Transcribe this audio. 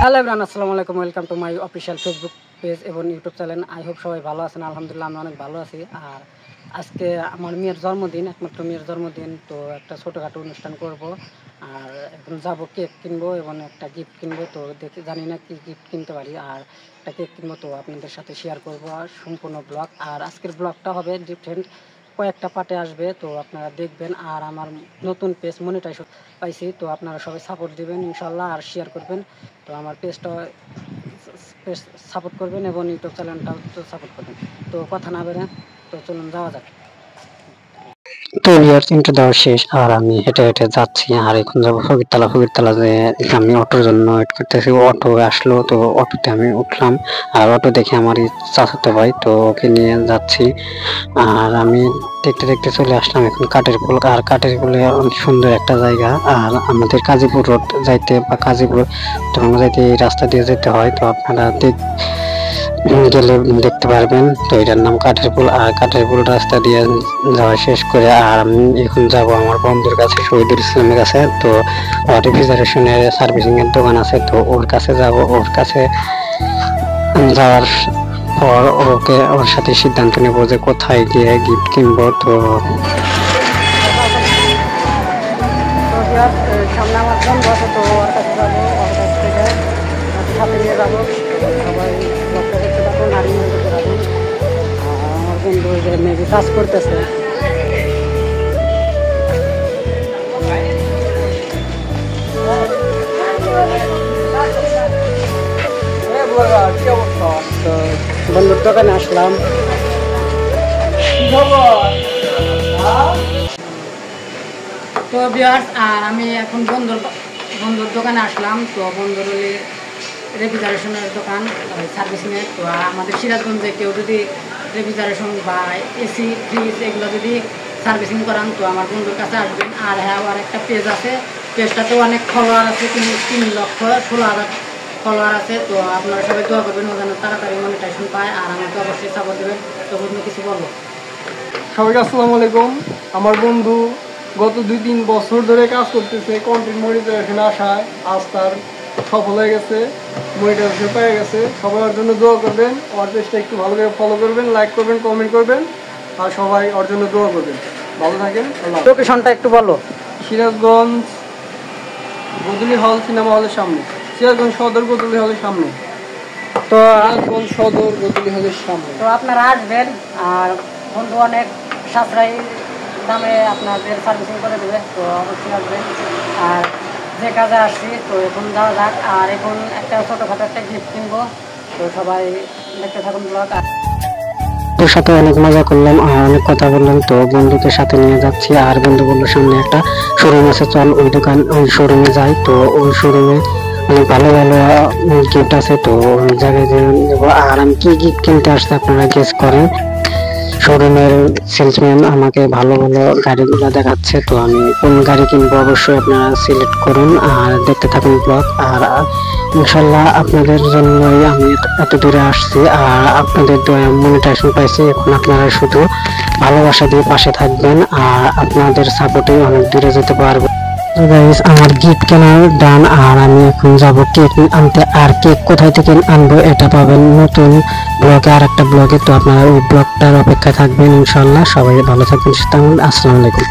Hello everyone, আসসালামু আলাইকুম। Welcome to my official Facebook page এবং ইউটিউব চ্যানেল। আই হোপ সবাই ভালো আছেন। আলহামদুলিল্লাহ আমি অনেক ভালো আছি। আর আজকে আমার মেয়ের জন্মদিন, একমাত্র মেয়ের জন্মদিন, তো একটা ছোটোখাটো অনুষ্ঠান করব। আর এখন যাব কেক কিনবো এবং একটা গিফট কিনবো। তো দেখে জানি না কি গিফট কিনতে পারি। আর একটা কেক কিনবো, তো আপনাদের সাথে শেয়ার করবো আর সম্পূর্ণ ব্লগ। আর আজকের ব্লগটা হবে ডিফারেন্ট, কয়েকটা পার্টে আসবে, তো আপনারা দেখবেন। আর আমার নতুন পেজ মনিটাইজ পাইছি, তো আপনারা সবাই সাপোর্ট দিবেন ইনশাল্লাহ, আর শেয়ার করবেন। তো আমার পেজটা সাপোর্ট করবেন এবং ইউটিউব চ্যানেলটাও তো সাপোর্ট করবেন। তো কথা না বেড়ে তো চলুন যাওয়া যাক। তো ইয়ার তিনটে দেওয়া শেষ আর আমি হেঁটে হেঁটে যাচ্ছি। আর এখন যাবো ফকিরতলা যে আমি অটোর জন্য ওয়েট করতেছি। অটো আসলো, তো অটোতে আমি উঠলাম। আর অটো দেখে আমার চাচাতো ভাই, তো ওকে নিয়ে যাচ্ছি। আর আমি দেখতে দেখতে চলে আসলাম এখন কাঠেরপুল। আর কাঠেরপুলে অনেক সুন্দর একটা জায়গা। আর আমাদের কাজীপুর রোড যাইতে বা কাজীপুর যাইতে এই রাস্তা দিয়ে যেতে হয়। তো আপনারা গেলে দেখতে পারবেন। তো এটার নাম কাঠেরপুল। আর কাঠেরপুল রাস্তা দিয়ে যাওয়া শেষ করে আর আমি এখন যাব আমার বন্ধুর কাছে, শহীদুল ইসলামের কাছে। তো রেফ্রিজারেশনের সার্ভিসিং এর দোকান আছে, তো ওর কাছে যাব। ওর কাছে যাওয়ার পর ওর সাথে সিদ্ধান্ত নেবো যে কোথায় গিয়ে গিফট কিনবো। তো সামনে আমার বন্ধু আছে, তো ওর কাছে যাবো। ওর কাছ থেকে সাথে নিয়ে যাবো, সবাই ব্লগটা দেখতে পাবো, নারী করতে পারবো। আমার বন্ধু যে মেবি কাজ করতেছে। বন্ধুর দোকানে আসলাম। তো ভিউয়ার্স, আর আমি এখন বন্ধুর দোকানে আসলাম। তো বন্ধুর রেফ্রিজারেশনের দোকান, সার্ভিসিংয়ের। তো আমাদের সিরাজগঞ্জে কেউ যদি রেফ্রিজারেশন বা এসি, ফ্রিজ এগুলো যদি সার্ভিসিং করান, তো আমার বন্ধুর কাছে আসবেন। আর হ্যাঁ, আর একটা পেজ আছে, পেজটাতেও অনেক ফলোয়ার আছে, 3,16,000 ফলোয়ার আছে। তো আপনারা সবাই দোয়া করবেন, ও যেন তাড়াতাড়ি মনিটাইজেশন পায়। আর আমাকে অবশ্যই সাপোর্ট দেবেন। তো বন্ধু কিছু বলবো। সবাইকে আসসালামু আলাইকুম। আমার বন্ধু গত 2-3 বছর ধরে কাজ করতেছে কন্টেন্ট মনিটাইজেশনে আসায়, আজ তার সফল হয়ে গেছে, মনিটাইজেশন পেয়ে গেছে। সবাই ওর জন্য দোয়া করবেন, ওর পেজটা একটু ভালো করে ফলো করবেন, লাইক করবেন, কমেন্ট করবেন, আর সবাই ওর জন্য দোয়া করবেন। ভালো থাকেন। লোকেশনটা একটু বলো। সিরাজগঞ্জ গদুলি হল সিনেমা হলের সামনে, সিরাজগঞ্জ সদর গদুলি হলের সামনে। তো সিরাজগঞ্জ সদর গদুলি হলের সামনে। তো আপনারা আসবেন, আর বন্ধু অনেক সাশ্রয়ী দামে আপনাদের সার্ভিসিং করে দেবে। তো অবশ্যই আসবেন। আর যে কাজে আসছি, তো এখন যাওয়া যাক। আর এখন একটা ছোটোখাটো একটা গিফট কিনবো। তো সবাই দেখতে থাকুন ব্লগ। ওর সাথে অনেক মজা করলাম আর অনেক কথা বললাম। তো বন্ধুকে সাথে নিয়ে যাচ্ছি। আর বন্ধু বললো সামনে একটা শোরুম আছে, চল ওই শোরুমে যাই। তো ওই শোরুমে অনেক ভালো ভালো গিফট আছে, তো ওই জায়গায় যে নেবো। আর আমি কি গিফট কিনতে আসছি আপনারা গেস করেন। শোরুমের সেলসম্যান আমাকে ভালো ভালো গাড়িগুলো দেখাচ্ছে। তো আমি কোন গাড়ি কিনবো অবশ্যই আপনারা সিলেক্ট করুন আর দেখতে থাকুন ব্লগ। আর ইনশাল্লাহ আপনাদের জন্যই আমি এত দূরে আসছি আর আপনাদের দয়া মনিটাইজেশন পাইছি। এখন আপনারা শুধু ভালোবাসা দিয়ে পাশে থাকবেন আর আপনাদের সাপোর্টে অনেক দূরে যেতে পারবো। গাইস, আমার গিফট কেনার ডান। আর আমি এখন যাব কেক আনতে। আর কেক কোথায় থেকে আনবো এটা পাবেন নতুন ব্লগে, আর একটা ব্লগে। তো আপনারা ওই ব্লগটার অপেক্ষায় থাকবেন ইনশাল্লাহ। সবাই ভালো থাকবেন। আসসালামু আলাইকুম।